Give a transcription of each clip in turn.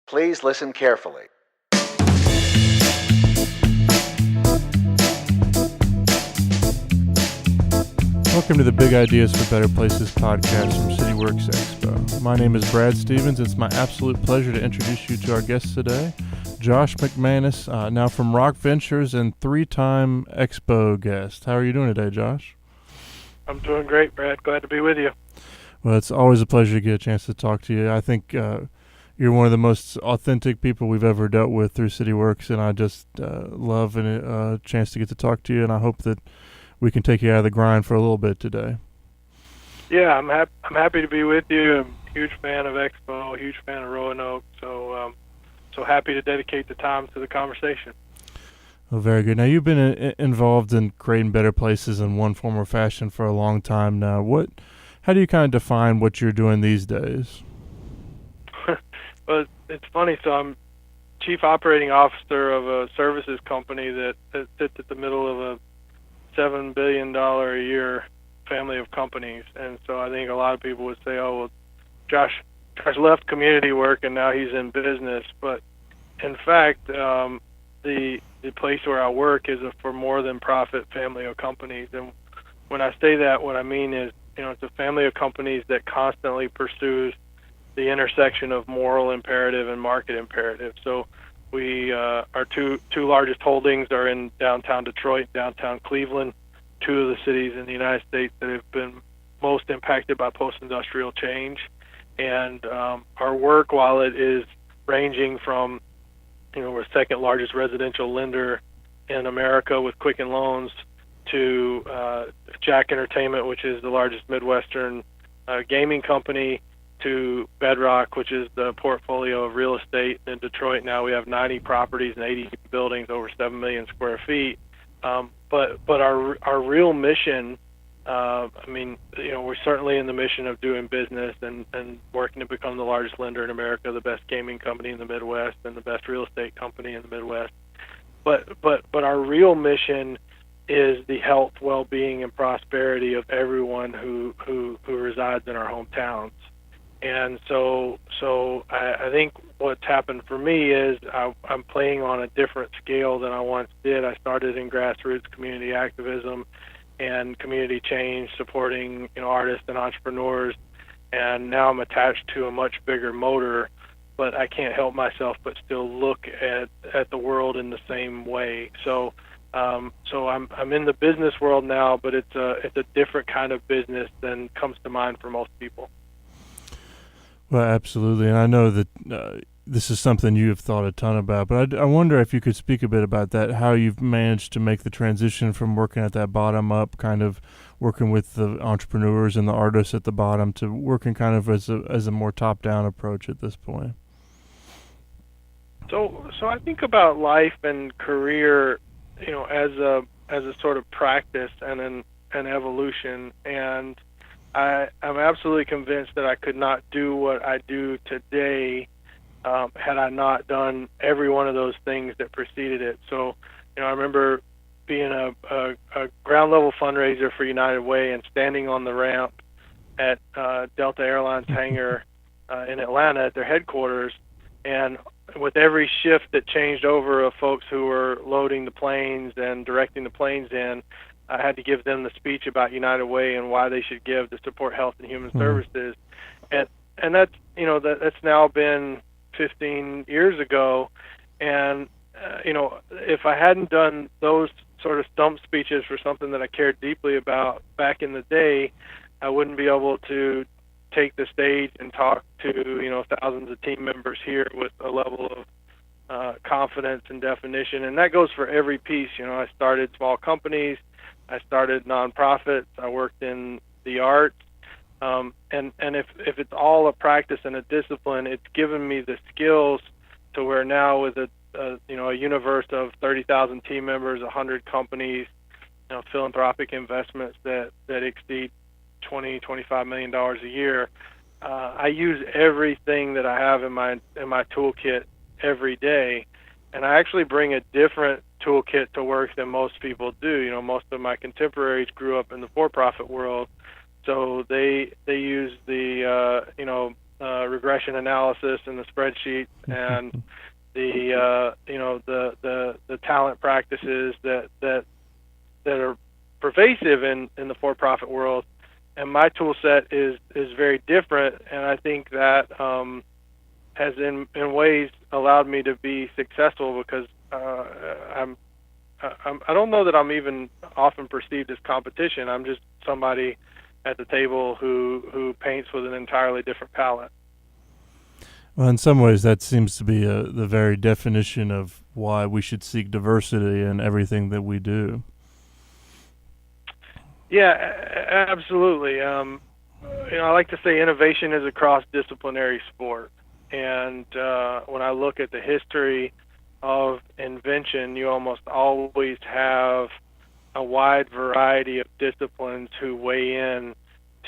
Please listen carefully. Welcome to the Big Ideas for Better Places podcast from CityWorks Expo. My name is Brad Stevens. It's my absolute pleasure to introduce you to our guest today, Josh McManus, now from Rock Ventures and three-time Expo guest. How are you doing today, Josh? I'm doing great, Brad. Glad to be with you. Well, it's always a pleasure to get a chance to talk to you. I think you're one of the most authentic people we've ever dealt with through CityWorks, and I just love a chance to get to talk to you, and I hope that we can take you out of the grind for a little bit today. Yeah, I'm happy to be with you. I'm a huge fan of Expo, a huge fan of Roanoke, so happy to dedicate the time to the conversation. Well, very good. Now, you've been involved in creating better places in one form or fashion for a long time now. How do you kind of define what you're doing these days? Well, it's funny. So I'm chief operating officer of a services company that sits at the middle of a $7 billion a year family of companies. And so I think a lot of people would say, oh, well, Josh left community work and now he's in business. But in fact, the place where I work is a for more than profit family of companies. And when I say that, what I mean is, it's a family of companies that constantly pursues the intersection of moral imperative and market imperative. So we our two largest holdings are in downtown Detroit, downtown Cleveland, two of the cities in the United States that have been most impacted by post-industrial change. And our work, while it is ranging from, we're the second largest residential lender in America with Quicken Loans, to Jack Entertainment, which is the largest Midwestern gaming company, to Bedrock, which is the portfolio of real estate in Detroit. Now we have 90 properties and 80 buildings, over 7 million square feet. But our real mission, we're certainly in the mission of doing business and working to become the largest lender in America, the best gaming company in the Midwest, and the best real estate company in the Midwest. But our real mission is the health, well-being, and prosperity of everyone who resides in our hometowns. And so I think what's happened for me is I'm playing on a different scale than I once did. I started in grassroots community activism and community change, supporting artists and entrepreneurs, and now I'm attached to a much bigger motor. But I can't help myself but still look at the world in the same way. So I'm in the business world now, but it's a different kind of business than comes to mind for most people. Well, absolutely, and I know that this is something you have thought a ton about, but I wonder if you could speak a bit about that, how you've managed to make the transition from working at that bottom up, kind of working with the entrepreneurs and the artists at the bottom, to working kind of as a more top-down approach at this point. So I think about life and career, as a sort of practice and an evolution, and I'm absolutely convinced that I could not do what I do today had I not done every one of those things that preceded it. So, I remember being a ground level fundraiser for United Way and standing on the ramp at Delta Airlines hangar in Atlanta at their headquarters, and with every shift that changed over of folks who were loading the planes and directing the planes in, I had to give them the speech about United Way and why they should give to support health and human services. And that's, that's now been 15 years ago. And, if I hadn't done those sort of stump speeches for something that I cared deeply about back in the day, I wouldn't be able to take the stage and talk to, thousands of team members here with a level of confidence and definition. And that goes for every piece. I started small companies. I started nonprofits. I worked in the arts, and if it's all a practice and a discipline, it's given me the skills to where now with a universe of 30,000 team members, 100 companies, philanthropic investments that exceed $25 million a year. I use everything that I have in my toolkit every day, and I actually bring a different toolkit to work than most people do. Most of my contemporaries grew up in the for-profit world, so they use the regression analysis and the spreadsheet and the talent practices that are pervasive in the for-profit world. And my tool set is very different, and I think that has in ways allowed me to be successful because I don't know that I'm even often perceived as competition. I'm just somebody at the table who paints with an entirely different palette. Well, in some ways, that seems to be the very definition of why we should seek diversity in everything that we do. Yeah, absolutely. I like to say innovation is a cross-disciplinary sport. And when I look at the history of invention, you almost always have a wide variety of disciplines who weigh in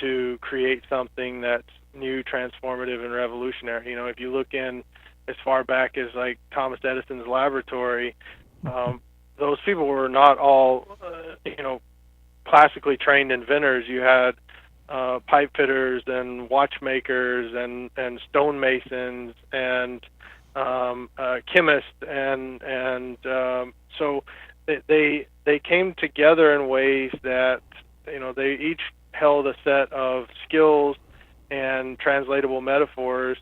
to create something that's new, transformative, and revolutionary. If you look in as far back as like Thomas Edison's laboratory, those people were not all, classically trained inventors. You had pipe fitters and watchmakers and stonemasons and chemists and so they came together in ways that they each held a set of skills and translatable metaphors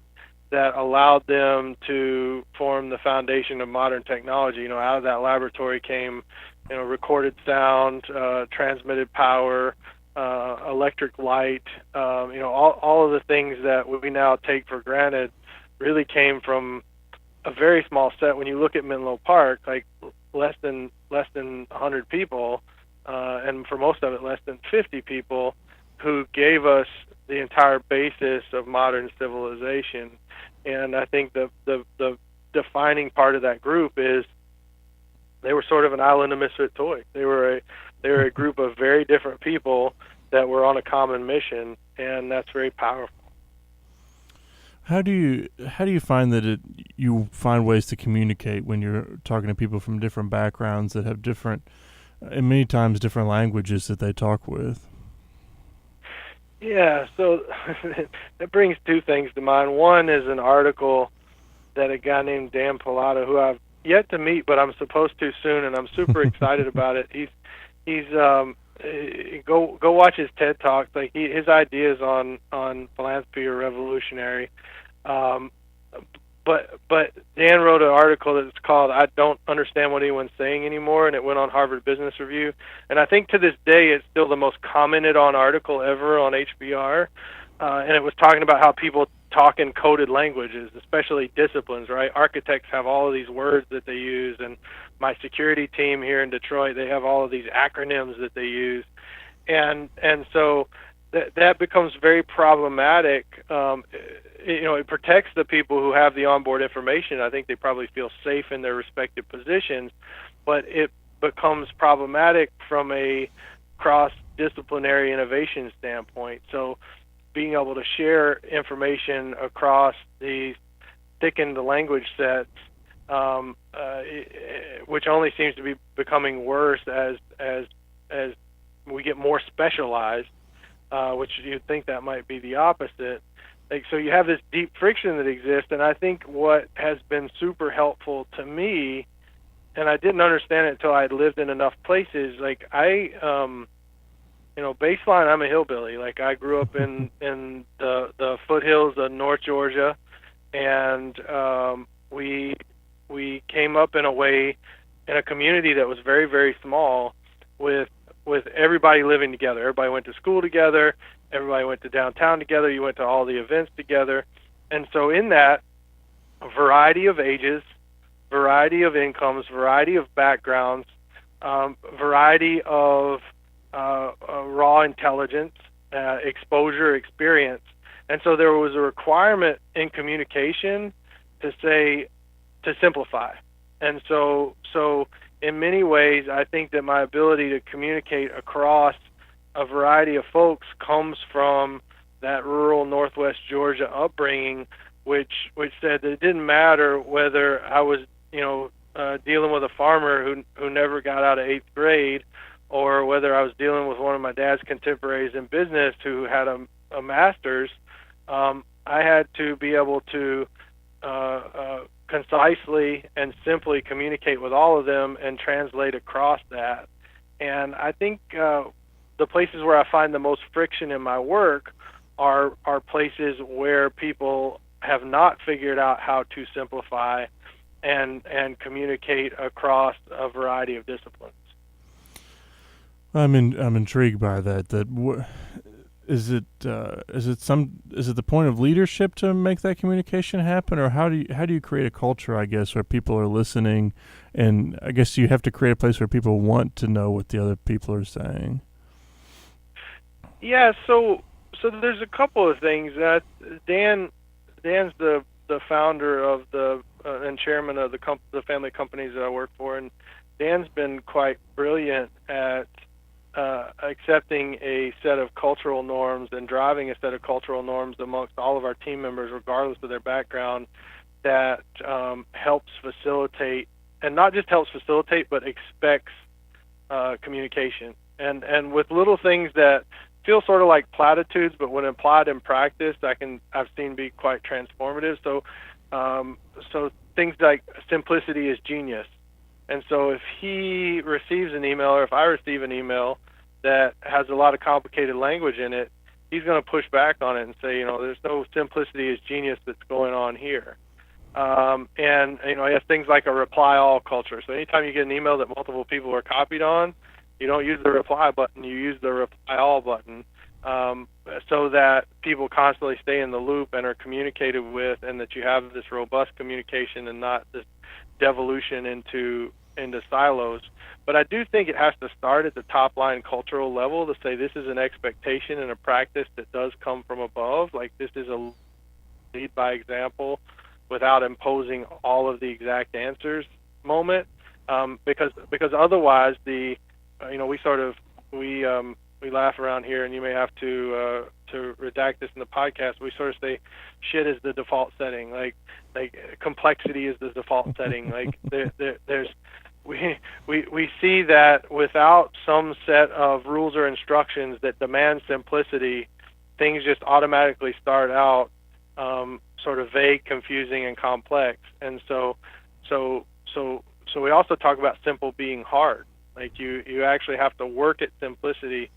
that allowed them to form the foundation of modern technology. Out of that laboratory came recorded sound, transmitted power, electric light, all of the things that we now take for granted really came from a very small set. When you look at Menlo Park, like less than 100 people, and for most of it less than 50 people, who gave us the entire basis of modern civilization. And I think the defining part of that group is they were sort of an island of misfit toys. They were a group of very different people that were on a common mission, and that's very powerful. How do you find that you find ways to communicate when you're talking to people from different backgrounds that have different, and many times different languages that they talk with? Yeah, so that brings two things to mind. One is an article that a guy named Dan Pilato, who I've yet to meet, but I'm supposed to soon, and I'm super excited about it. He's go watch his TED Talk. Like his ideas on philanthropy are revolutionary. But Dan wrote an article that's called "I Don't Understand What Anyone's Saying Anymore," and it went on Harvard Business Review. And I think to this day it's still the most commented on article ever on HBR. And it was talking about how people talk in coded languages, especially disciplines, right? Architects have all of these words that they use, and my security team here in Detroit, they have all of these acronyms that they use. And so that becomes very problematic. It protects the people who have the onboard information. I think they probably feel safe in their respective positions, but it becomes problematic from a cross-disciplinary innovation standpoint. So being able to share information across these thickened language sets, which only seems to be becoming worse as we get more specialized, which you'd think that might be the opposite. So you have this deep friction that exists, and I think what has been super helpful to me, and I didn't understand it until I had lived in enough places, baseline, I'm a hillbilly. Like I grew up in the foothills of North Georgia, and we came up in a community that was very, very small with everybody living together. Everybody went to school together. Everybody went to downtown together. You went to all the events together. And so in that, a variety of ages, variety of incomes, variety of backgrounds, variety of raw intelligence, exposure, experience. And so there was a requirement in communication to simplify. And so in many ways, I think that my ability to communicate across a variety of folks comes from that rural Northwest Georgia upbringing, which said that it didn't matter whether I was, dealing with a farmer who never got out of 8th grade, or whether I was dealing with one of my dad's contemporaries in business who had a master's. I had to be able to concisely and simply communicate with all of them and translate across that. And I think the places where I find the most friction in my work are places where people have not figured out how to simplify and communicate across a variety of disciplines. I'm intrigued by that. Is it the point of leadership to make that communication happen, or how do you create a culture, I guess, where people are listening, and I guess you have to create a place where people want to know what the other people are saying? Yeah, so there's a couple of things. Dan's the founder of the and chairman of the family companies that I work for, and Dan's been quite brilliant at accepting a set of cultural norms and driving a set of cultural norms amongst all of our team members, regardless of their background, that helps facilitate, and not just helps facilitate, but expects communication. And with little things that feel sort of like platitudes, but when applied in practice, I've seen be quite transformative. So things like simplicity is genius. And so if he receives an email, or if I receive an email that has a lot of complicated language in it, he's going to push back on it and say, there's no simplicity is genius that's going on here. And he has things like a reply all culture. So anytime you get an email that multiple people are copied on, you don't use the reply button, you use the reply all button, so that people constantly stay in the loop and are communicated with, and that you have this robust communication and not this devolution into silos. But I do think it has to start at the top line cultural level to say this is an expectation and a practice that does come from above. Like, this is a lead by example without imposing all of the exact answers moment, because otherwise we laugh around here, and you may have to redact this in the podcast. We sort of say shit is the default setting, like complexity is the default setting. Like we see that without some set of rules or instructions that demand simplicity, things just automatically start out sort of vague, confusing, and complex. And so we also talk about simple being hard. Like you actually have to work at simplicity.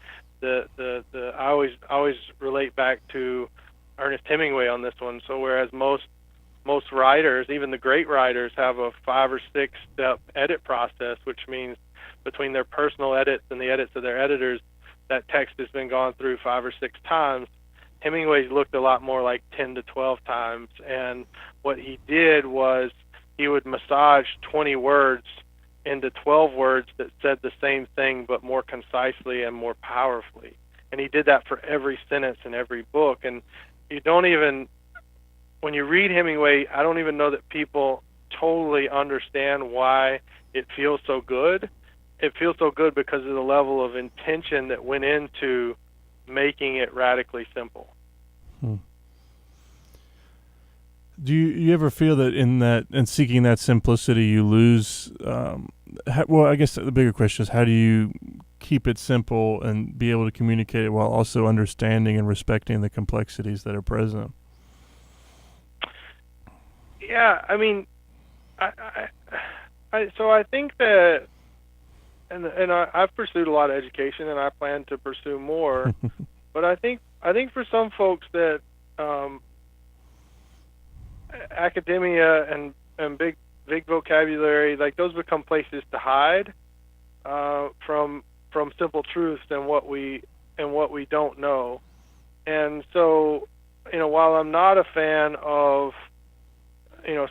I always relate back to Ernest Hemingway on this one. So whereas most writers, even the great writers, have a 5 or 6 step edit process, which means between their personal edits and the edits of their editors, that text has been gone through 5 or 6 times. Hemingway's looked a lot more like 10 to 12 times. And what he did was he would massage 20 words into 12 words that said the same thing but more concisely and more powerfully. And he did that for every sentence in every book. And when you read Hemingway, I don't even know that people totally understand why it feels so good. It feels so good because of the level of intention that went into making it radically simple. Do you ever feel that in seeking that simplicity you lose? Well, I guess the bigger question is, how do you keep it simple and be able to communicate it while also understanding and respecting the complexities that are present? Yeah, I mean, so I think that, and I've pursued a lot of education, and I plan to pursue more. But I think for some folks that academia and big vocabulary, like, those become places to hide from simple truths and what we don't know. And so, while I'm not a fan of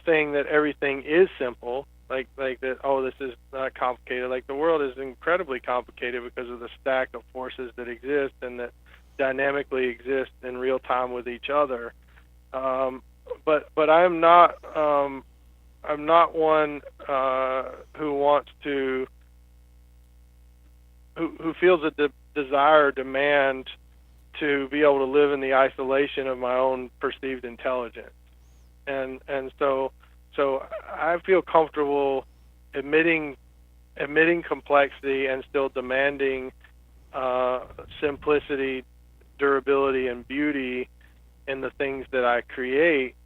saying that everything is simple, like that, oh, this is not complicated. Like, the world is incredibly complicated because of the stack of forces that exist and that dynamically exist in real time with each other. But I'm not one who wants to who feels a desire or demand to be able to live in the isolation of my own perceived intelligence. And so I feel comfortable admitting complexity and still demanding simplicity, durability, and beauty, in the things that I create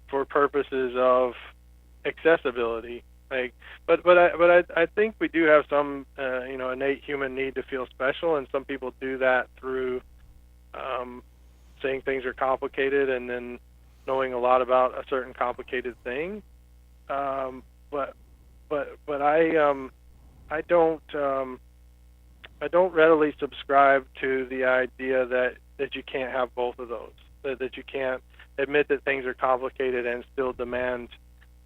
for purposes of accessibility. Like, but I think we do have some innate human need to feel special, and some people do that through saying things are complicated and then knowing a lot about a certain complicated thing. But I don't readily subscribe to the idea that you can't have both of those. That you can't admit that things are complicated and still demand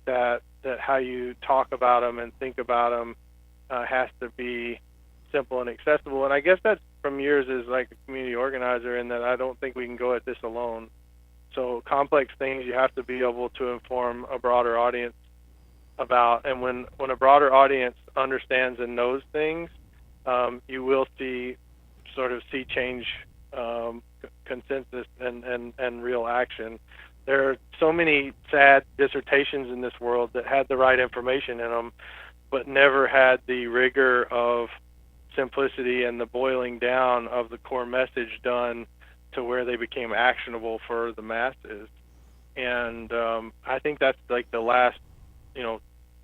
that how you talk about them and think about them has to be simple and accessible. And I guess that's from years as like a community organizer, in that I don't think we can go at this alone. So complex things you have to be able to inform a broader audience about. And when a broader audience understands and knows things, you will see change, consensus, and real action. There are so many sad dissertations in this world that had the right information in them, but never had the rigor of simplicity and the boiling down of the core message done to where they became actionable for the masses. And I think that's like the last,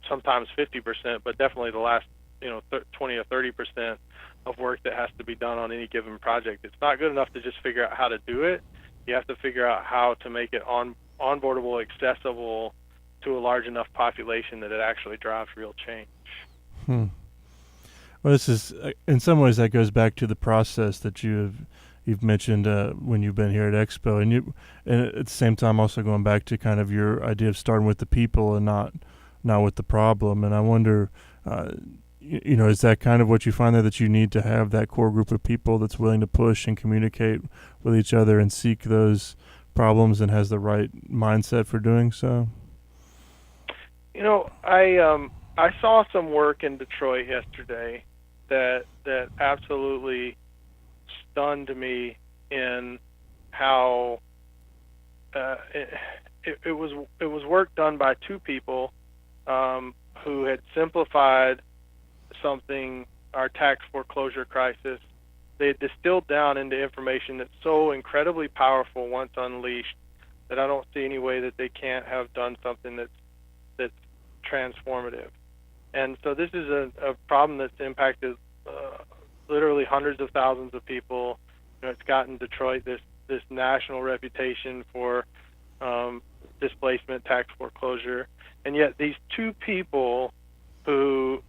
sometimes 50%, but definitely the last, 20 or 30% of work that has to be done on any given project. It's not good enough to just figure out how to do it. You have to figure out how to make it onboardable, accessible to a large enough population that it actually drives real change. Well, this is in some ways that goes back to the process that you've mentioned when you've been here at Expo, and at the same time also going back to kind of your idea of starting with the people and not with the problem. And I wonder, is that kind of what you find there, that you need to have that core group of people that's willing to push and communicate with each other and seek those problems and has the right mindset for doing so? I saw some work in Detroit yesterday that absolutely stunned me in how it was work done by two people who had simplified something, our tax foreclosure crisis. They had distilled down into information that's so incredibly powerful once unleashed that I don't see any way that they can't have done something that's transformative. And so this is a problem that's impacted literally hundreds of thousands of people. It's gotten Detroit this national reputation for displacement, tax foreclosure, and yet these two people who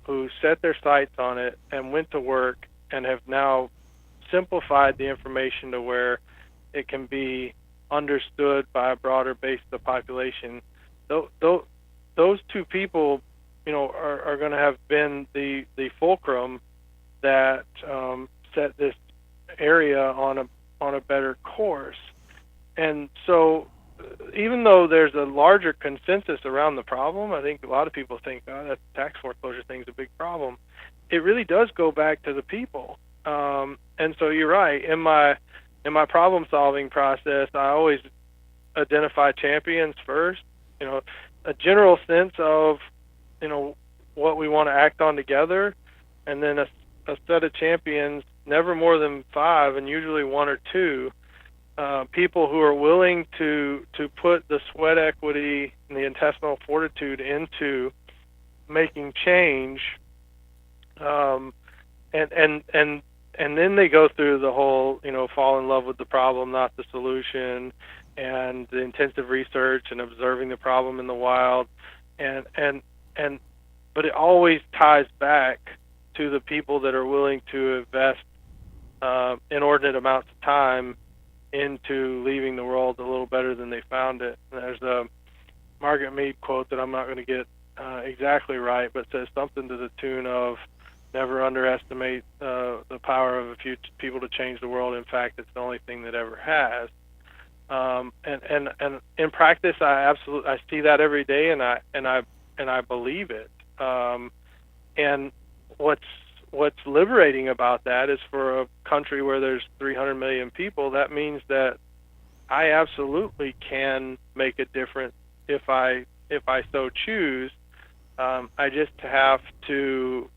set their sights on it and went to work and have now simplified the information to where it can be understood by a broader base of the population. Those two people, are going to have been the fulcrum that set this area on a better course. And so, even though there's a larger consensus around the problem, I think a lot of people think, that tax foreclosure thing's a big problem. It really does go back to the people. And so you're right. In my problem-solving process, I always identify champions first. A general sense of what we want to act on together, and then a set of champions, never more than 5, and usually 1 or 2. People who are willing to put the sweat equity and the intestinal fortitude into making change, and then they go through the whole fall in love with the problem, not the solution, and the intensive research and observing the problem in the wild, but it always ties back to the people that are willing to invest inordinate amounts of time into leaving the world a little better than they found it. And there's a Margaret Mead quote that I'm not going to get exactly right, but says something to the tune of, never underestimate the power of a few people to change the world. In fact, it's the only thing that ever has. And in practice, I see that every day, and I believe it. And what's liberating about that is, for a country where there's 300 million people, that means that I absolutely can make a difference if I so choose. I just have to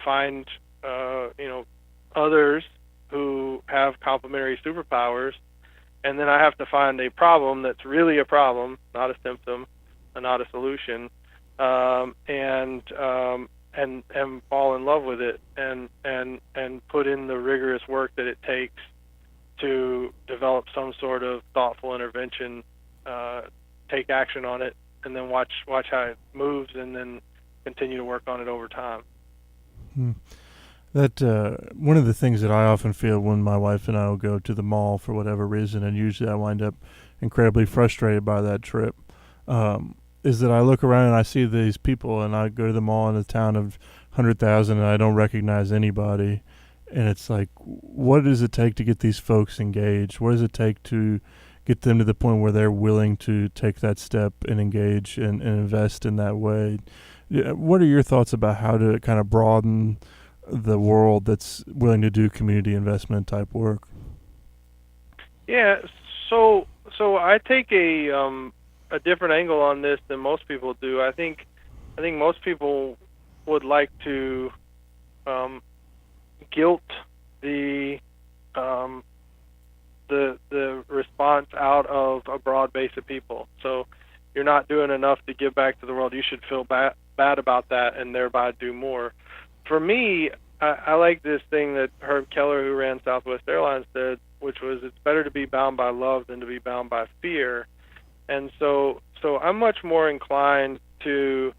find others who have complementary superpowers and then I have to find a problem that's really a problem, not a symptom, not a solution, and fall in love with it, and put in the rigorous work that it takes to develop some sort of thoughtful intervention, take action on it, and then watch how it moves, and then continue to work on it over time. That one of the things that I often feel when my wife and I will go to the mall for whatever reason, and usually I wind up incredibly frustrated by that trip, is that I look around and I see these people, and I go to the mall in a town of 100,000 and I don't recognize anybody. And it's like, what does it take to get these folks engaged? What does it take to get them to the point where they're willing to take that step and engage and invest in that way? What are your thoughts about how to kind of broaden the world that's willing to do community investment type work? Yeah, so I take a different angle on this than most people do. I think most people would like to guilt the response out of a broad base of people. So you're not doing enough to give back to the world. You should feel bad about that and thereby do more. For me, I like this thing that Herb Keller, who ran Southwest Airlines, said, which was, it's better to be bound by love than to be bound by fear. And so I'm much more inclined to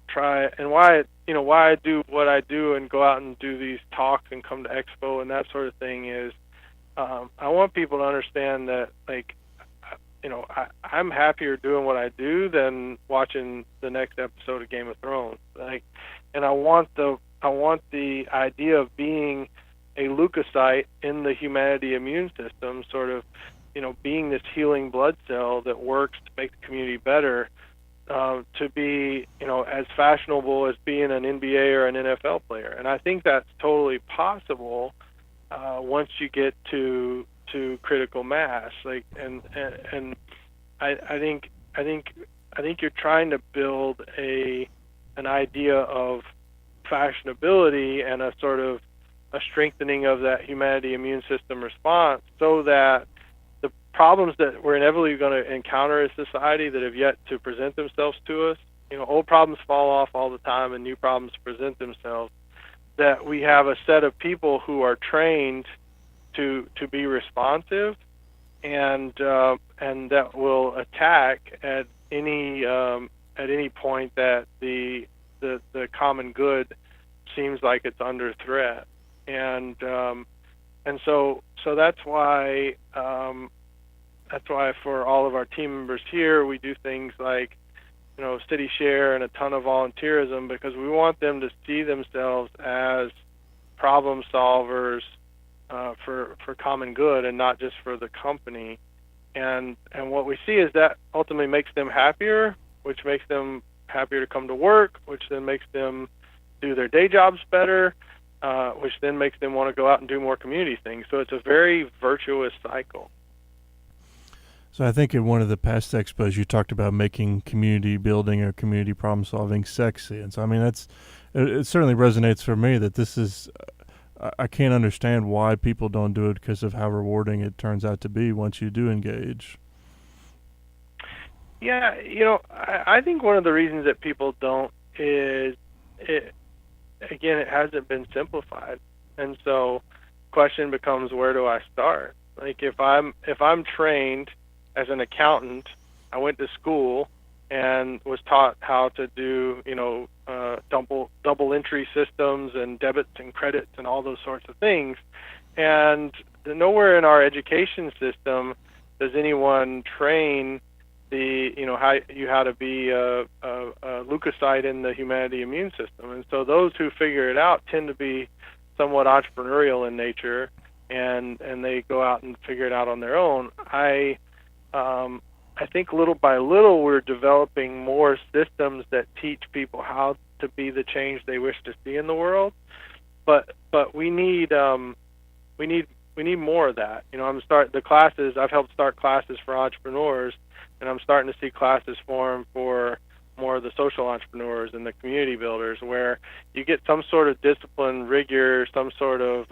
try, and why I do what I do and go out and do these talks and come to Expo and that sort of thing is, I want people to understand that, like, I'm happier doing what I do than watching the next episode of Game of Thrones. Like, and I want the idea of being a leukocyte in the humanity immune system, sort of, being this healing blood cell that works to make the community better, to be, as fashionable as being an NBA or an NFL player. And I think that's totally possible once you get to critical mass. Like, and I think you're trying to build an idea of fashionability and a sort of a strengthening of that humanity immune system response, so that the problems that we're inevitably going to encounter as society that have yet to present themselves to us, old problems fall off all the time and new problems present themselves, that we have a set of people who are trained to be responsive, and that will attack at any point that the common good seems like it's under threat. And so that's why for all of our team members here, we do things like, City Share and a ton of volunteerism, because we want them to see themselves as problem solvers for common good and not just for the company. And what we see is that ultimately makes them happier, which makes them happier to come to work, which then makes them do their day jobs better, which then makes them want to go out and do more community things. So it's a very virtuous cycle. So I think in one of the past expos you talked about making community building or community problem solving sexy. And so, I mean, it certainly resonates for me that this is, I can't understand why people don't do it because of how rewarding it turns out to be once you do engage. Yeah, I think one of the reasons that people don't is, it hasn't been simplified. And so the question becomes, where do I start? Like, if I'm trained as an accountant, I went to school and was taught how to do, double entry systems and debits and credits and all those sorts of things. And nowhere in our education system does anyone train how to be a leukocyte in the humanity immune system. And so those who figure it out tend to be somewhat entrepreneurial in nature, and they go out and figure it out on their own. I think little by little we're developing more systems that teach people how to be the change they wish to see in the world. But we need more of that. I've helped start classes for entrepreneurs, and I'm starting to see classes form for more of the social entrepreneurs and the community builders, where you get some sort of discipline, rigor, some sort of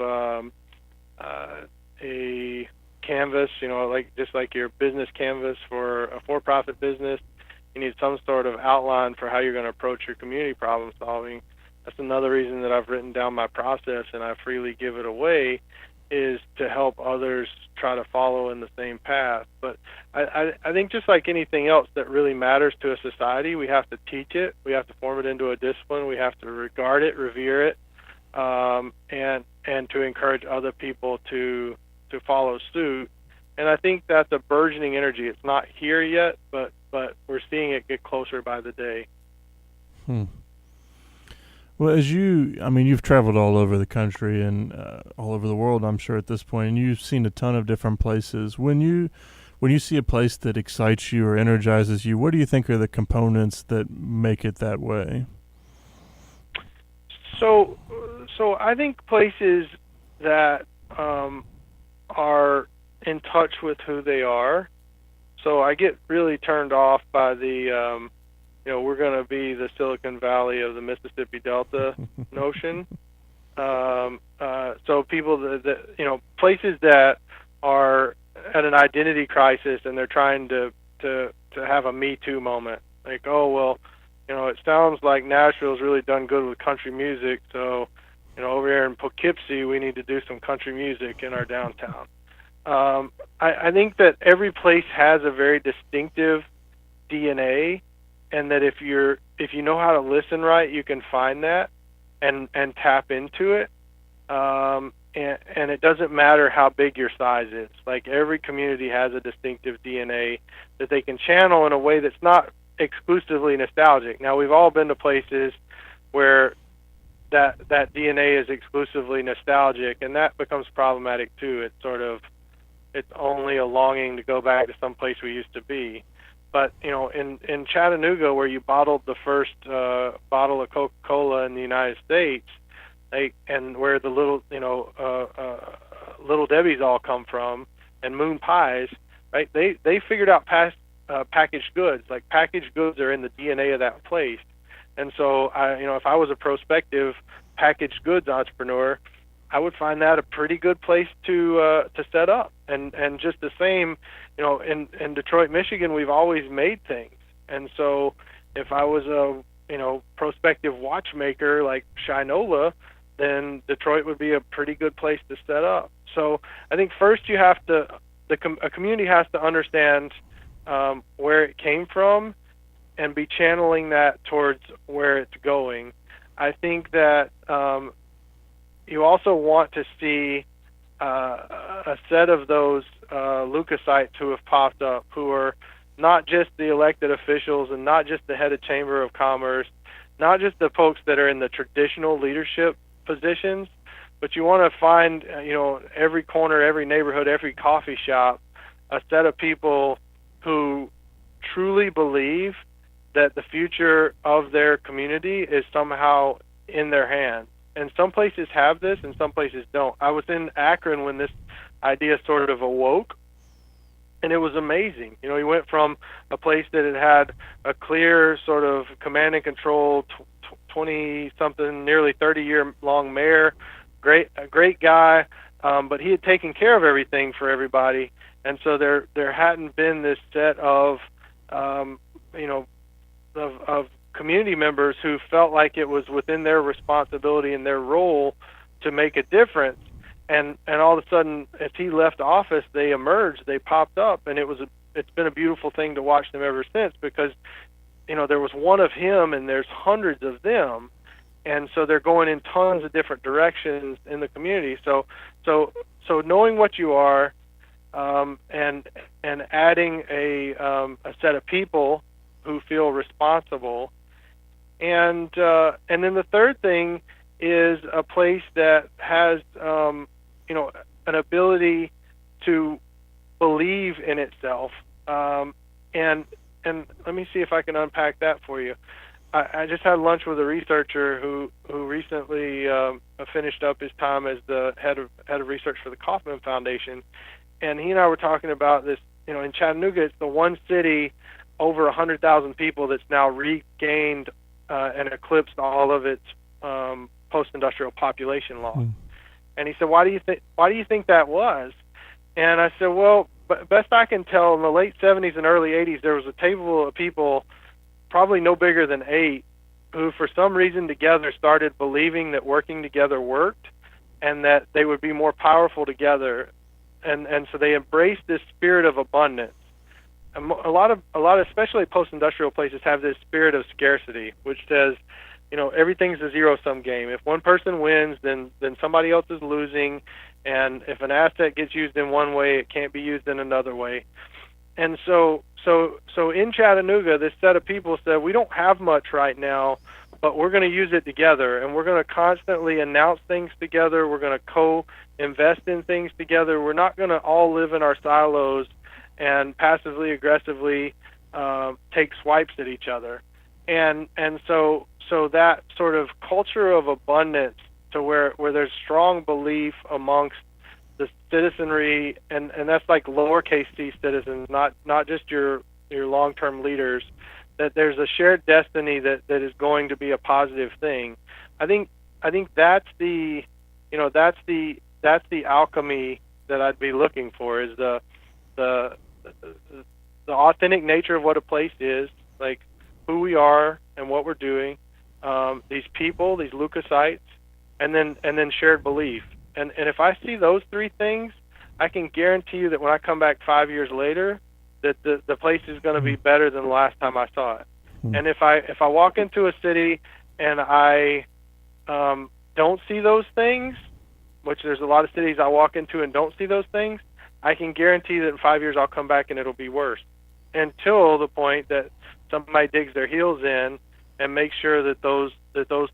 a canvas, like just like your business canvas for a for-profit business. You need some sort of outline for how you're going to approach your community problem solving. That's another reason that I've written down my process and I freely give it away, is to help others try to follow in the same path. But I think just like anything else that really matters to a society, we have to teach it, we have to form it into a discipline, we have to regard it, revere it, and to encourage other people to follow suit. And I think that's a burgeoning energy. It's not here yet, but we're seeing it get closer by the day. Well, you've traveled all over the country and all over the world, I'm sure, at this point, and you've seen a ton of different places. When you see a place that excites you or energizes you, what do you think are the components that make it that way? So I think places that are in touch with who they are. So I get really turned off by the we're going to be the Silicon Valley of the Mississippi Delta notion. So people that places that are at an identity crisis and they're trying to have a Me Too moment. Like, oh, well, it sounds like Nashville's really done good with country music, so, over here in Poughkeepsie, we need to do some country music in our downtown. I think that every place has a very distinctive DNA, and that if you know how to listen right, you can find that and tap into it. And it doesn't matter how big your size is. Like, every community has a distinctive DNA that they can channel in a way that's not exclusively nostalgic. Now, we've all been to places where that DNA is exclusively nostalgic, and that becomes problematic too. It's only a longing to go back to some place we used to be. But in Chattanooga, where you bottled the first bottle of Coca-Cola in the United States, and where the Little Debbie's all come from, and moon pies, right? They figured out packaged goods. Like, packaged goods are in the DNA of that place. And so if I was a prospective packaged goods entrepreneur, I would find that a pretty good place to set up. And just the same, in Detroit, Michigan, we've always made things. And so if I was a prospective watchmaker like Shinola, then Detroit would be a pretty good place to set up. So I think first a community has to understand where it came from and be channeling that towards where it's going. I think that you also want to see a set of those leukocytes who have popped up, who are not just the elected officials and not just the head of Chamber of Commerce, not just the folks that are in the traditional leadership positions, but you want to find, every corner, every neighborhood, every coffee shop, a set of people who truly believe that the future of their community is somehow in their hands. And some places have this and some places don't. I was in Akron when this idea sort of awoke, and it was amazing. You went from a place that had a clear sort of command and control, 20-something, nearly 30-year-long mayor, a great guy, but he had taken care of everything for everybody. And so there hadn't been this set of community members who felt like it was within their responsibility and their role to make a difference. And all of a sudden, as he left office, they emerged, they popped up, and it's been a beautiful thing to watch them ever since, because there was one of him and there's hundreds of them, and so they're going in tons of different directions in the community. So knowing what you are, and adding a set of people who feel responsible, and then the third thing is a place that has an ability to believe in itself, and let me see if I can unpack that for you. I just had lunch with a researcher who recently finished up his time as the head of research for the Kauffman Foundation, and he and I were talking about this. In Chattanooga, it's the one city over 100,000 people that's now regained and eclipsed all of its post-industrial population loss. And he said, "Why do you think that was?" And I said, well, best I can tell, in the late 70s and early 80s, there was a table of people, probably no bigger than 8, who for some reason together started believing that working together worked and that they would be more powerful together. And so they embraced this spirit of abundance. And a lot of especially post-industrial places have this spirit of scarcity, which says, everything's a zero-sum game. If one person wins, then somebody else is losing, and if an asset gets used in one way, it can't be used in another way. And so in Chattanooga, this set of people said, we don't have much right now, but we're going to use it together, and we're going to constantly announce things together. We're going to co-invest in things together. We're not going to all live in our silos and passively aggressively take swipes at each other. And so that sort of culture of abundance, to where there's strong belief amongst the citizenry, and that's like lowercase c citizens, not just your long-term leaders, that there's a shared destiny that is going to be a positive thing. I think that's the alchemy that I'd be looking for, is the authentic nature of what a place is, like who we are and what we're doing, these people, these leukocytes, and then shared belief. And if I see those 3 things, I can guarantee you that when I come back 5 years later, that the place is going to be better than the last time I saw it. And if I walk into a city and I don't see those things, which there's a lot of cities I walk into and don't see those things, I can guarantee that in 5 years I'll come back and it'll be worse, until the point that somebody digs their heels in and makes sure that those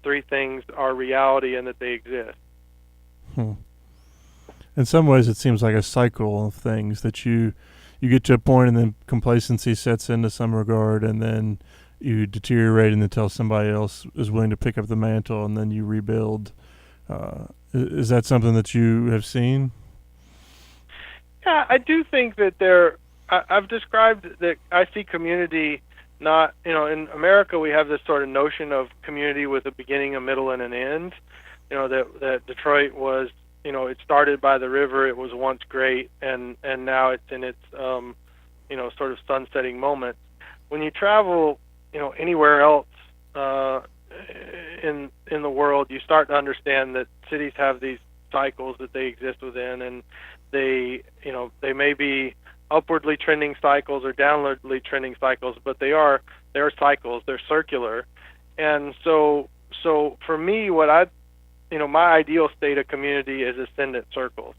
3 things are reality and that they exist. In some ways, it seems like a cycle of things, that you get to a point and then complacency sets in to some regard, and then you deteriorate until somebody else is willing to pick up the mantle, and then you rebuild. Is that something that you have seen? Yeah, I do think that I've described the Icy Community, not, in America we have this sort of notion of community with a beginning, a middle, and an end. That Detroit was, it started by the river. It was once great, and now it's in its, sort of sunsetting moment. When you travel, anywhere else in the world, you start to understand that cities have these cycles that they exist within, and they may be upwardly trending cycles or downwardly trending cycles, but they're cycles. They're circular. And so for me, my ideal state of community is ascendant circles,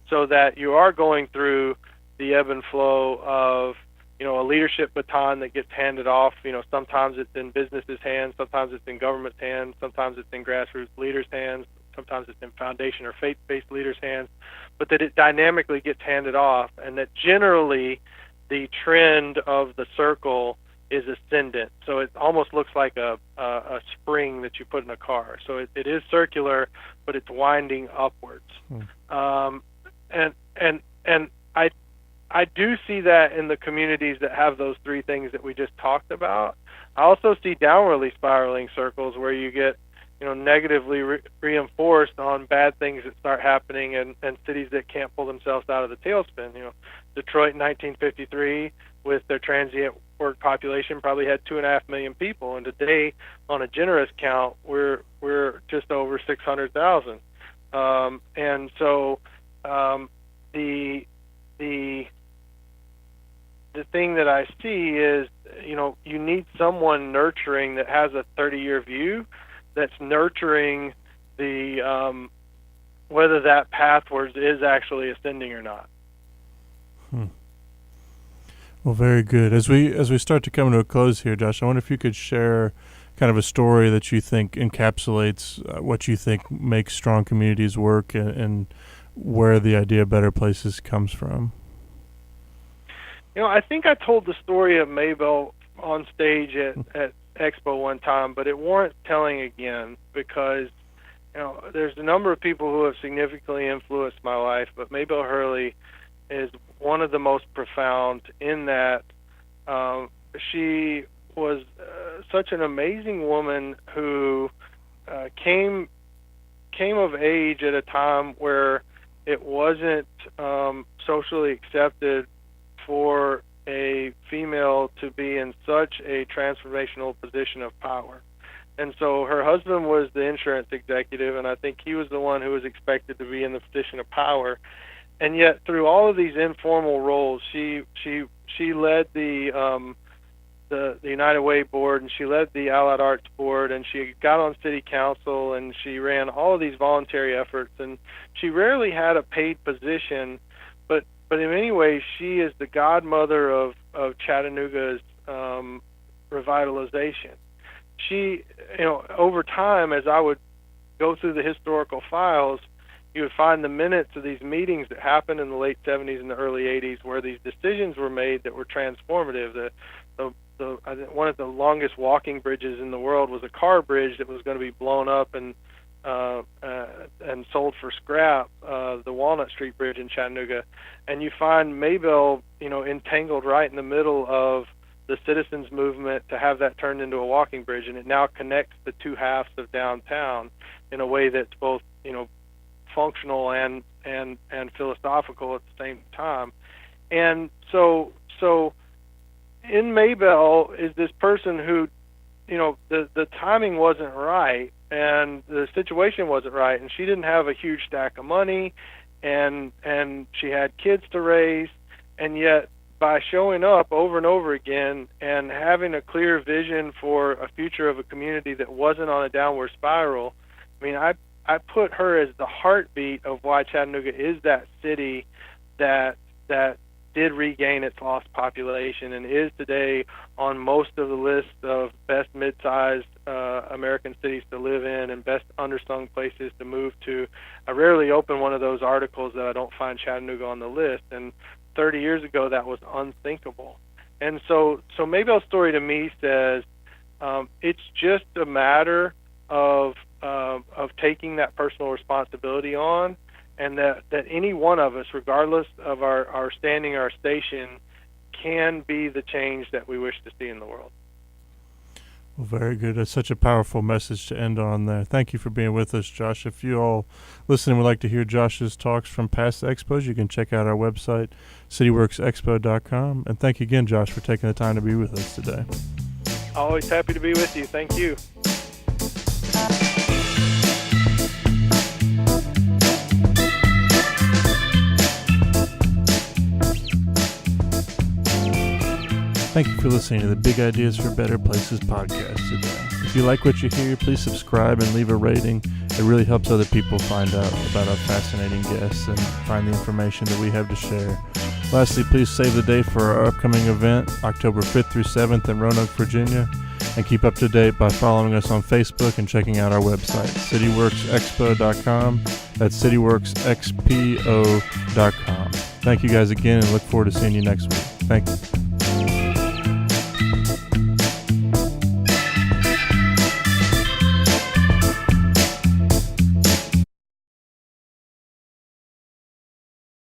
so that you are going through the ebb and flow of, a leadership baton that gets handed off. Sometimes it's in businesses' hands, sometimes it's in government's hands, sometimes it's in grassroots leaders' hands, sometimes it's in foundation or faith-based leaders' hands, but that it dynamically gets handed off, and that generally the trend of the circle is ascendant. So it almost looks like a spring that you put in a car. So it is circular, but it's winding upwards. And I do see that in the communities that have those 3 things that we just talked about. I also see downwardly spiraling circles where you get, negatively reinforced on bad things that start happening, and cities that can't pull themselves out of the tailspin. Detroit in 1953, with their transient work population, probably had 2.5 million people, and today, on a generous count, we're just over 600,000. And so the thing that I see is, you need someone nurturing that has a 30-year view, that's nurturing the whether that pathward is actually ascending or not. Well, very good. As we start to come to a close here, Josh, I wonder if you could share kind of a story that you think encapsulates what you think makes strong communities work, and where the idea of better places comes from. I think I told the story of Maybell on stage at Expo one time, but it warrants telling again, because there's a number of people who have significantly influenced my life, but Maybell Hurley is one of the most profound, in that she was such an amazing woman who came of age at a time where it wasn't socially accepted for a female to be in such a transformational position of power. And so her husband was the insurance executive, and I think he was the one who was expected to be in the position of power. And yet, through all of these informal roles, she led the United Way board, and she led the Allied Arts board, and she got on city council, and she ran all of these voluntary efforts. And she rarely had a paid position, but in many ways, she is the godmother of Chattanooga's revitalization. She, over time, as I would go through the historical files, you would find the minutes of these meetings that happened in the late 70s and the early 80s where these decisions were made that were transformative. I think one of the longest walking bridges in the world was a car bridge that was going to be blown up and sold for scrap, the Walnut Street Bridge in Chattanooga. And you find Maybelle, entangled right in the middle of the citizens movement to have that turned into a walking bridge, and it now connects the two halves of downtown in a way that's both, functional and philosophical at the same time. And so in Maybelle is this person who, the timing wasn't right and the situation wasn't right, and she didn't have a huge stack of money, and she had kids to raise, and yet by showing up over and over again and having a clear vision for a future of a community that wasn't on a downward spiral, I put her as the heartbeat of why Chattanooga is that city that did regain its lost population and is today on most of the list of best mid-sized American cities to live in and best undersung places to move to. I rarely open one of those articles that I don't find Chattanooga on the list, and 30 years ago that was unthinkable. And so Maybelle's story to me says it's just a matter of taking that personal responsibility on, and that any one of us, regardless of our standing, our station, can be the change that we wish to see in the world. Well, very good. That's such a powerful message to end on there. Thank you for being with us, Josh. If you all listening would like to hear Josh's talks from past expos, you can check out our website, cityworksexpo.com. And thank you again, Josh, for taking the time to be with us today. Always happy to be with you. Thank you. Thank you for listening to the Big Ideas for Better Places podcast today. If you like what you hear, please subscribe and leave a rating. It really helps other people find out about our fascinating guests and find the information that we have to share. Lastly, please save the date for our upcoming event, October 5th through 7th in Roanoke, Virginia, and keep up to date by following us on Facebook and checking out our website, cityworksexpo.com. That's cityworksexpo.com. Thank you guys again, and look forward to seeing you next week. Thank you.